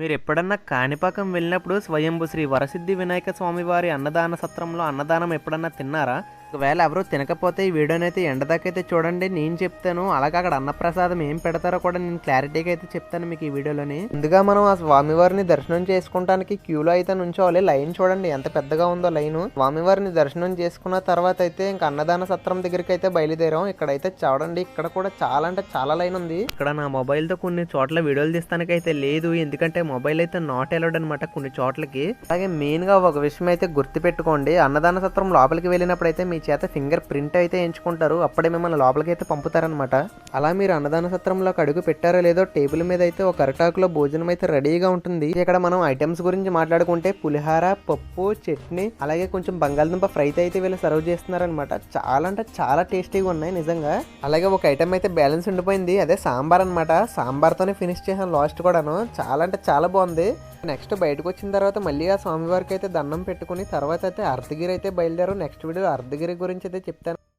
మీరెప్పుడన్నా కాణిపాకం వెళ్ళినప్పుడు స్వయంభూ శ్రీ వరసిద్ధి వినాయక స్వామి వారి అన్నదాన సత్రంలో అన్నదానం ఎప్పుడన్నా తిన్నారా? ఒకవేళ ఎవరు తినకపోతే ఈ వీడియోనైతే ఎండ్ దాకా అయితే చూడండి, నేను చెప్తాను. అలాగే అక్కడ అన్నప్రసాదం ఏం పెడతారో కూడా నేను క్లారిటీగా అయితే చెప్తాను మీకు ఈ వీడియోలోని. ముందుగా మనం ఆ స్వామివారిని దర్శనం చేసుకుంటానికి క్యూలో అయితే నుంచోవాలి. లైన్ చూడండి ఎంత పెద్దగా ఉందో లైన్. స్వామివారిని దర్శనం చేసుకున్న తర్వాత అయితే ఇంకా అన్నదాన సత్రం దగ్గరికి అయితే బయలుదేరాం. ఇక్కడైతే చూడండి, ఇక్కడ కూడా చాలా అంటే చాలా లైన్ ఉంది. ఇక్కడ నా మొబైల్ తో కొన్ని చోట్ల వీడియోలు తీస్తానికైతే లేదు, ఎందుకంటే మొబైల్ అయితే నాట్ అలౌడ్ అనమాట కొన్ని చోట్లకి. అలాగే మెయిన్ గా ఒక విషయం అయితే గుర్తు పెట్టుకోండి, అన్నదాన సత్రం లోపలికి వెళ్ళినప్పుడు అయితే మీ చేత ఫింగర్ ప్రింట్ అయితే ఎంచుకుంటారు, అప్పుడే మిమ్మల్ని లోపలికి అయితే పంపుతారనమాట. అలా మీరు అన్నదాన సత్రంలోకి అడుగు పెట్టారో లేదో టేబుల్ మీద అయితే ఒక అరటాకులో భోజనం అయితే రెడీగా ఉంటుంది. ఇక్కడ మనం ఐటమ్స్ గురించి మాట్లాడుకుంటే పులిహార, పప్పు, చట్నీ, అలాగే కొంచెం బంగాళదుంప ఫ్రై అయితే వీళ్ళు సర్వ్ చేస్తున్నారనమాట. చాలా అంటే చాలా టేస్టీగా ఉన్నాయి నిజంగా. అలాగే ఒక ఐటమ్ అయితే బ్యాలెన్స్ ఉండిపోయింది, అదే సాంబార్ అనమాట. సాంబార్ తోనే ఫినిష్ చేసాం లాస్ట్ కూడాను. చాలా అంటే చాలా బాగుంది. నెక్స్ట్ బయటకు వచ్చిన తర్వాత మళ్ళీ ఆ స్వామివారికి అయితే దండం పెట్టుకుని తర్వాత అయితే అర్ధగిరి అయితే బయలుదేరు. నెక్స్ట్ వీడియో అర్ధగిరి గురించి అయితే చెప్తాను.